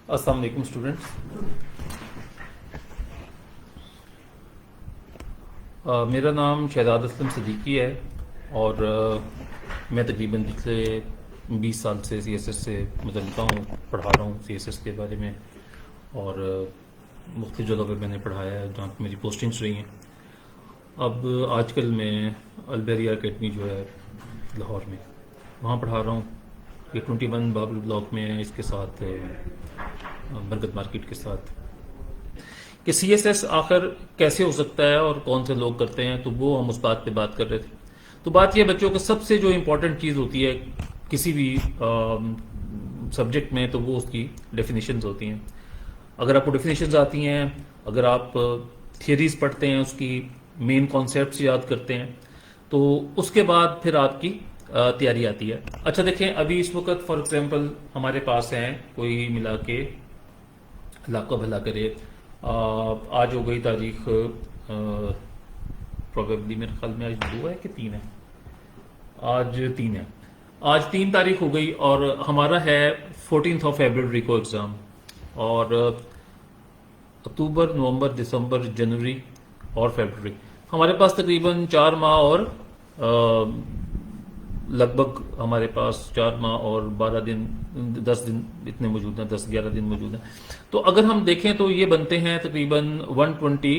السلام علیکم اسٹوڈنٹس. میرا نام شہزاد اسلم صدیقی ہے اور میں تقریباً پچھلے 20 سال سے سی ایس ایس سے متعلقہ ہوں. پڑھا رہا ہوں سی ایس ایس کے بارے میں اور مختلف جگہ پہ میں نے پڑھایا ہے جہاں پہ میری پوسٹنگس رہی ہیں. اب آج کل میں البیریا اکیڈمی جو ہے لاہور میں وہاں پڑھا رہا ہوں. یہ 21 بابل بلاک میں ہے، اس کے ساتھ برکت مارکیٹ کے ساتھ. کہ سی ایس ایس آخر کیسے ہو سکتا ہے اور کون سے لوگ کرتے ہیں، تو وہ ہم اس بات پہ بات کر رہے تھے. تو بات یہ بچوں کو سب سے جو امپورٹنٹ چیز ہوتی ہے کسی بھی سبجیکٹ میں، تو وہ اس کی ڈیفینیشنز ہوتی ہیں. اگر آپ کو ڈیفینیشنز آتی ہیں، اگر آپ تھیوریز پڑھتے ہیں، اس کی مین کانسیپٹس یاد کرتے ہیں، تو اس کے بعد پھر آپ کی تیاری آتی ہے. اچھا دیکھیں، ابھی اس وقت فار ایگزامپل ہمارے پاس ہیں کوئی ملا کے اللہ کا بھلا کرے، آج ہو گئی تاریخ پروبیبلی میرے خیال میں آج 2 ہے کہ 3 ہے، آج 3 ہے. آج 3 تاریخ ہو گئی اور ہمارا ہے 14 فیبرری کو ایگزام. اور اکتوبر، نومبر، دسمبر، جنوری اور فیبرری، ہمارے پاس تقریباً 4 ماہ اور لگ بھگ ہمارے پاس 4 ماہ اور 12 دن 10 دن اتنے موجود ہیں، 10-11 دن موجود ہیں. تو اگر ہم دیکھیں تو یہ بنتے ہیں تقریباً 120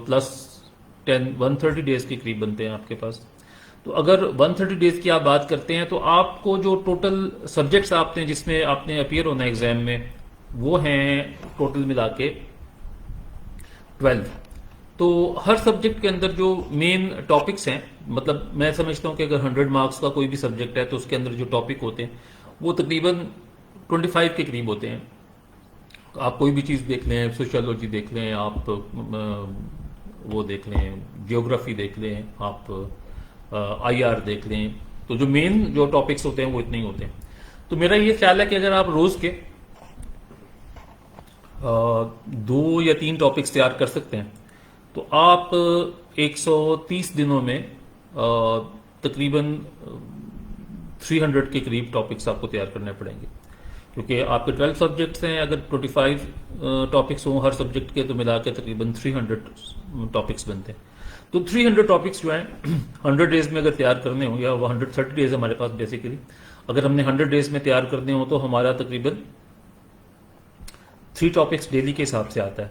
پلس 10 130 ڈیز کے قریب بنتے ہیں آپ کے پاس. تو اگر 130 ڈیز کی آپ بات کرتے ہیں تو آپ کو جو ٹوٹل سبجیکٹس آپ نے جس میں آپ نے اپیئر ہونا ہے ایگزام میں، وہ ہیں ٹوٹل ملا کے 12. تو ہر سبجیکٹ کے اندر جو مین ٹاپکس ہیں، مطلب میں سمجھتا ہوں کہ اگر 100 مارکس کا کوئی بھی سبجیکٹ ہے تو اس کے اندر جو ٹاپک ہوتے ہیں وہ تقریباً 25 کے قریب ہوتے ہیں. آپ کوئی بھی چیز دیکھ لیں، سوشیولوجی دیکھ لیں، آپ وہ دیکھ لیں، جیوگرافی دیکھ لیں، آپ آئی آر دیکھ لیں، تو جو مین جو ٹاپکس ہوتے ہیں وہ اتنے ہی ہوتے ہیں. تو میرا یہ خیال ہے کہ اگر آپ روز کے 2 یا 3 ٹاپکس تیار کر سکتے ہیں تو آپ 130 دنوں میں تقریباً 300 کے قریب ٹاپکس آپ کو تیار کرنے پڑیں گے، کیونکہ آپ کے 12 سبجیکٹس ہیں. اگر 25 ٹاپکس ہوں ہر سبجیکٹ کے تو ملا کے تقریباً 300 ٹاپکس بنتے ہیں. تو 300 ٹاپکس جو ہیں 100 ڈیز میں اگر تیار کرنے ہوں، یا وہ 130 ڈیز ہمارے پاس بیسیکلی، اگر ہم نے 100 ڈیز میں تیار کرنے ہوں تو ہمارا تقریباً 3 ٹاپکس ڈیلی کے حساب سے آتا ہے.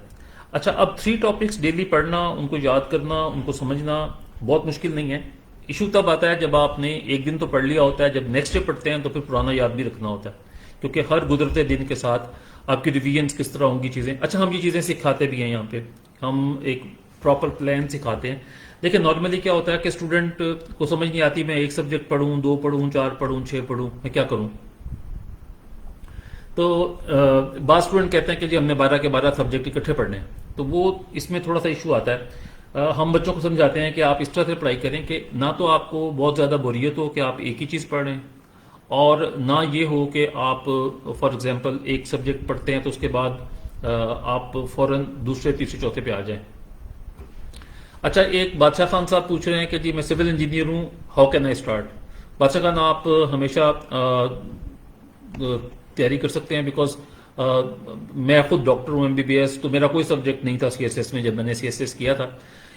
اچھا، اب 3 ٹاپکس ڈیلی پڑھنا، ان کو یاد کرنا، ان کو سمجھنا بہت مشکل نہیں ہے. ایشو تب آتا ہے جب آپ نے ایک دن تو پڑھ لیا ہوتا ہے، جب نیکسٹ ڈے پڑھتے ہیں تو پھر پرانا یاد بھی رکھنا ہوتا ہے، کیونکہ ہر گزرتے دن کے ساتھ آپ کی ریویژنس کس طرح ہوں گی چیزیں. اچھا، ہم یہ چیزیں سکھاتے بھی ہیں یہاں پہ، ہم ایک پراپر پلان سکھاتے ہیں. دیکھیں نارملی کیا ہوتا ہے کہ اسٹوڈنٹ کو سمجھ نہیں آتی، میں ایک سبجیکٹ پڑھوں، 2 پڑھوں، 4 پڑھوں، 6 پڑھوں، میں کیا کروں. تو بعض اسٹوڈنٹ کہتے ہیں کہ جی ہم نے 12 کے 12 سبجیکٹ اکٹھے پڑھنے ہیں. تو وہ اس میں تھوڑا سا ایشو آتا ہے. ہم بچوں کو سمجھاتے ہیں کہ آپ اس طرح سے پڑھائی کریں کہ نہ تو آپ کو بہت زیادہ بوریت ہو کہ آپ ایک ہی چیز پڑھ رہے ہیں، اور نہ یہ ہو کہ آپ فار ایگزامپل ایک سبجیکٹ پڑھتے ہیں تو اس کے بعد آپ فوراً دوسرے، تیسرے، چوتھے پہ آ جائیں. اچھا، ایک بادشاہ خان صاحب پوچھ رہے ہیں کہ جی میں سول انجینئر ہوں، ہاؤ کین آئی اسٹارٹ. بادشاہ خان، آپ ہمیشہ تیاری کر سکتے ہیں، بیکاز میں خود ڈاکٹر ہوں MBBS، تو میرا کوئی سبجیکٹ نہیں تھا CSS میں جب میں نے CSS کیا تھا.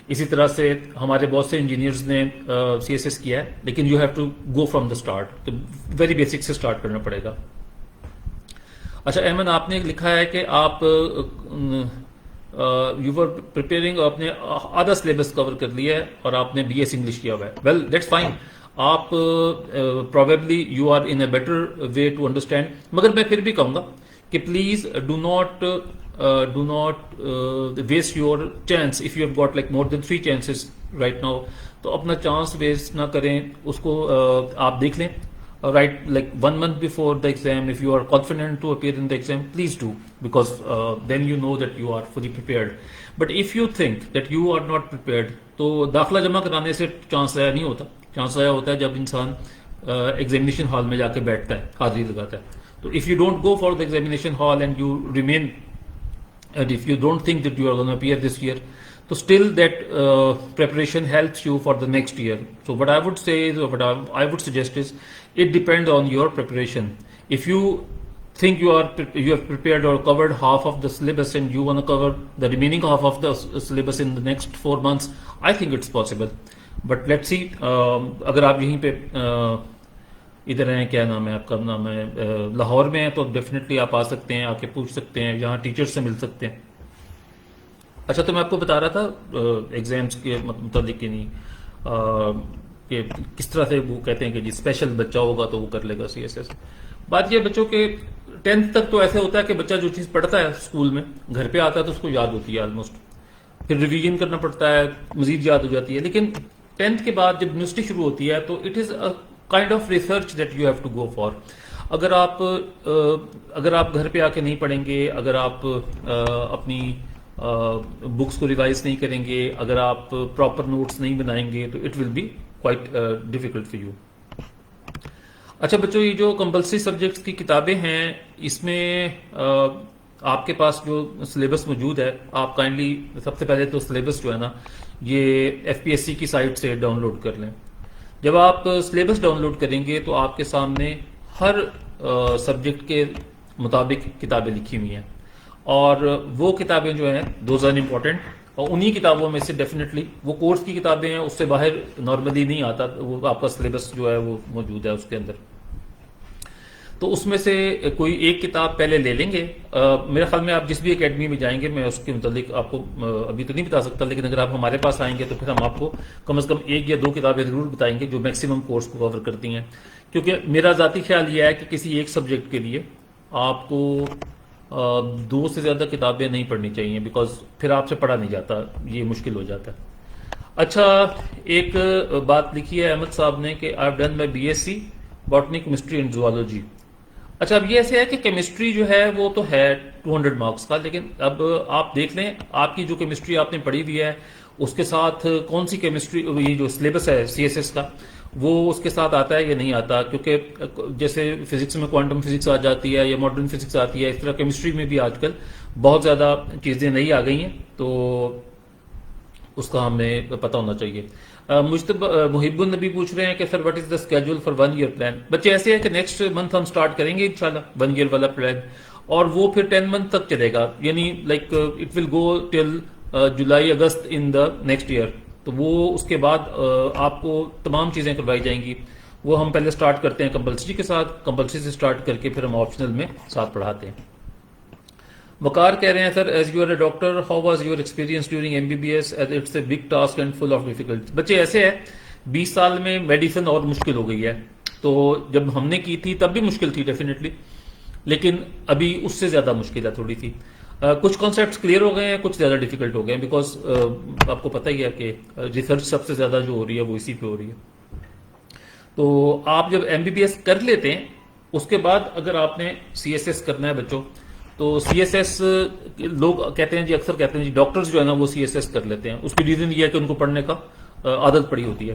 اسی طرح سے ہمارے بہت سے انجینئرز نے CSS کیا ہے، لیکن you have to go from the start, تو ویری بیسک سے اسٹارٹ کرنا پڑے گا. اچھا احمد، آپ نے لکھا ہے کہ آپ یو ور پریپیئرنگ، آپ نے آدھا سلیبس کور کر لیا ہے اور آپ نے BS انگلش کیا ہوا ہے. ویل دیٹس فائن، آپ probably you are in a better way to understand. مگر میں پھر بھی کہوں گا کہ please do not waste your chance. If you have got like more than 3 chances right now, تو اپنا چانس ویسٹ نہ کریں. اس کو آپ دیکھ لیں right, like 1 month before the exam. If you are confident to appear in the exam, please do, because then you know that you are fully prepared. But if you think that you are not prepared, تو داخلہ جمع کرانے سے chance ضائع نہیں ہوتا. Chance ضائع ہوتا ہے جب انسان ایگزامینیشن ہال میں جا کے بیٹھتا ہے، حاضری لگاتا ہے. تو if you don't go for the examination hall and you remain, and if you don't think that you are going to appear this year, so still that preparation helps you for the next year. So what I would say is, or what I would suggest is, it depends on your preparation. If you think you have prepared or covered half of the syllabus and you want to cover the remaining half of the syllabus in the next 4 months, I think it's possible. But let's see. اگر آپ یہیں پہ ادھر ہیں, کیا نام ہے آپ کا, نام ہے لاہور میں ہیں, تو ڈیفینیٹلی آپ آ سکتے ہیں, آ کے پوچھ سکتے ہیں, یہاں ٹیچر سے مل سکتے ہیں. اچھا, تو میں آپ کو بتا رہا تھا ایگزامس کے متعلق کہ کس طرح سے وہ کہتے ہیں کہ جی اسپیشل بچہ ہوگا تو وہ کر لے گا CSS. بات یہ بچوں کے 10th تک تو ایسے ہوتا ہے کہ بچہ جو چیز پڑھتا ہے اسکول میں, گھر پہ آتا ہے تو اس کو یاد ہوتی ہے آلموسٹ, پھر ریویژن کرنا پڑتا ہے, مزید یاد ہو جاتی ہے. لیکن 10th کے بعد جب یونیورسٹی شروع ہوتی ہے تو it is a kind of research that you have to go for. اگر آپ گھر پہ آ کے نہیں پڑھیں گے, اگر آپ اپنی بکس کو ریوائز نہیں کریں گے, اگر آپ پراپر نوٹس نہیں بنائیں گے, تو it will be quite difficult for you. اچھا بچوں, یہ جو کمپلسری سبجیکٹس کی کتابیں ہیں, اس میں آپ کے پاس جو سلیبس موجود ہے, آپ کائنڈلی سب سے پہلے تو سلیبس جو ہے نا یہ FPSC کی سائٹ سے ڈاؤن لوڈ کر لیں. جب آپ سلیبس ڈاؤن لوڈ کریں گے تو آپ کے سامنے ہر سبجیکٹ کے مطابق کتابیں لکھی ہوئی ہیں, اور وہ کتابیں جو ہیں دوز آر امپورٹنٹ, اور انہی کتابوں میں سے ڈیفینیٹلی وہ کورس کی کتابیں ہیں, اس سے باہر نارملی نہیں آتا, وہ آپ کا سلیبس جو ہے وہ موجود ہے اس کے اندر. تو اس میں سے کوئی ایک کتاب پہلے لے لیں گے. میرے خیال میں آپ جس بھی اکیڈمی میں جائیں گے, میں اس کے متعلق آپ کو ابھی تو نہیں بتا سکتا, لیکن اگر آپ ہمارے پاس آئیں گے تو پھر ہم آپ کو کم از کم 1 یا 2 کتابیں ضرور بتائیں گے جو میکسیمم کورس کو کور کرتی ہیں. کیونکہ میرا ذاتی خیال یہ ہے کہ کسی ایک سبجیکٹ کے لیے آپ کو 2 سے زیادہ کتابیں نہیں پڑھنی چاہیے, بیکاز پھر آپ سے پڑھا نہیں جاتا, یہ مشکل ہو جاتا ہے. اچھا, ایک بات لکھی ہے احمد صاحب نے کہ I have done my BSc botany chemistry and zoology. اچھا, اب یہ ایسے ہے کہ کیمسٹری جو ہے وہ تو ہے 200 مارکس کا, لیکن اب آپ دیکھ لیں آپ کی جو کیمسٹری آپ نے پڑھی ہوئی ہے اس کے ساتھ کون سی کیمسٹری, یہ جو سلیبس ہے CSS کا وہ اس کے ساتھ آتا ہے یا نہیں آتا. کیونکہ جیسے فزکس میں کوانٹم فزکس آ جاتی ہے یا ماڈرن فزکس آتی ہے, اس طرح کیمسٹری میں بھی آج کل بہت زیادہ چیزیں نئی آ گئی ہیں, تو اس کا ہمیں پتہ ہونا چاہیے. محب النبی پوچھ رہے ہیں کہ sir what is the schedule for 1 year plan. بچے ایسے ہے کہ نیکسٹ منتھ ہم اسٹارٹ کریں گے انشاءاللہ 1 year والا پلان, اور وہ پھر 10 month تک چلے گا, یعنی like it will go till July August in the next year. تو وہ اس کے بعد آپ کو تمام چیزیں کروائی جائیں گی. وہ ہم پہلے سٹارٹ کرتے ہیں کمپلسری کے ساتھ, کمپلسری سے سٹارٹ کر کے پھر ہم آپشنل میں ساتھ پڑھاتے ہیں. وقار کہہ رہے ہیں sir as you are a doctor how was your experience during MBBS as it's a big task and full of difficult. بچے ایسے ہے 20 سال میں میڈیسن اور مشکل ہو گئی ہے, تو جب ہم نے کی تھی تب بھی مشکل تھی ڈیفینیٹلی, لیکن ابھی اس سے زیادہ مشکل ہے تھوڑی سی. کچھ کانسیپٹس کلیئر ہو گئے ہیں, کچھ زیادہ ڈیفیکلٹ ہو گئے ہیں, بیکاز آپ کو پتہ ہی ہے کہ ریسرچ سب سے زیادہ جو ہو رہی ہے وہ اسی پہ ہو رہی ہے. تو آپ جب MBBS کر لیتے ہیں اس کے بعد اگر آپ نے CSS کرنا ہے بچوں, تو CSS لوگ کہتے ہیں جی, اکثر کہتے ہیں جی ڈاکٹرز جو ہے نا وہ CSS کر لیتے ہیں. اس کی ریزن یہ ہے کہ ان کو پڑھنے کا عادت پڑی ہوتی ہے.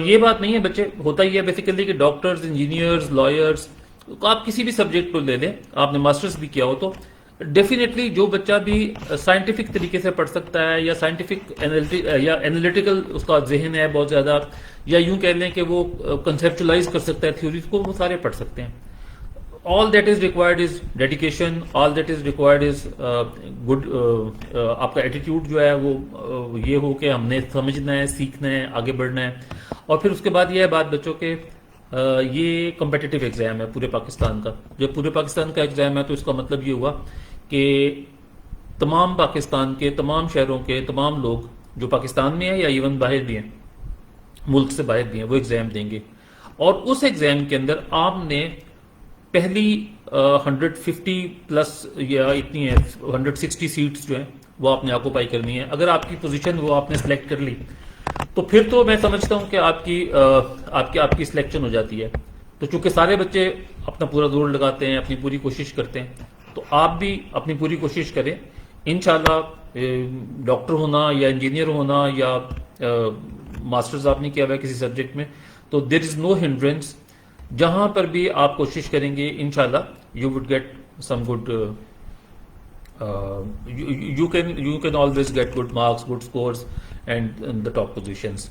یہ بات نہیں ہے بچے, ہوتا ہی ہے بیسیکلی کہ ڈاکٹرز, انجینئرز, لائرز, آپ کسی بھی سبجیکٹ کو لے لیں, آپ نے ماسٹرز بھی کیا ہو, تو ڈیفینیٹلی جو بچہ بھی سائنٹیفک طریقے سے پڑھ سکتا ہے یا سائنٹیفک یا انالیٹیکل اس کا ذہن ہے بہت زیادہ, یا یوں کہہ لیں کہ وہ کنسیپچلائز کر سکتا ہے تھیوریز کو, وہ سارے پڑھ سکتے ہیں. all that is required is dedication, all that is required is good آپ کا ایٹیٹیوڈ جو ہے وہ یہ ہو کہ ہم نے سمجھنا ہے, سیکھنا ہے, آگے بڑھنا ہے. اور پھر اس کے بعد یہ ہے بات بچوں کے, یہ کمپیٹیٹیو ایگزام ہے پورے پاکستان کا. جب پورے پاکستان کا ایگزام ہے تو اس کا مطلب یہ ہوا کہ تمام پاکستان کے تمام شہروں کے تمام لوگ جو پاکستان میں ہیں یا ایون باہر بھی ہیں, ملک سے باہر بھی ہیں, وہ ایگزام دیں گے. اور اس ایگزام کے اندر آپ نے پہلی 150 پلس یا اتنی ہے 160 سیٹس جو ہیں وہ آپ نے آکوپائی کرنی ہے. اگر آپ کی پوزیشن وہ آپ نے سلیکٹ کر لی تو پھر تو میں سمجھتا ہوں کہ آپ کی سلیکشن ہو جاتی ہے. تو چونکہ سارے بچے اپنا پورا زور لگاتے ہیں, اپنی پوری کوشش کرتے ہیں, تو آپ بھی اپنی پوری کوشش کریں. انشاءاللہ ڈاکٹر ہونا یا انجینئر ہونا یا ماسٹرز آپ نے کیا ہوا ہے کسی سبجیکٹ میں, تو دیر از نو ہنڈرنس. جہاں پر بھی آپ کوشش کریں گے انشاءاللہ you would get some good, you can always get good marks, good scores and the top positions.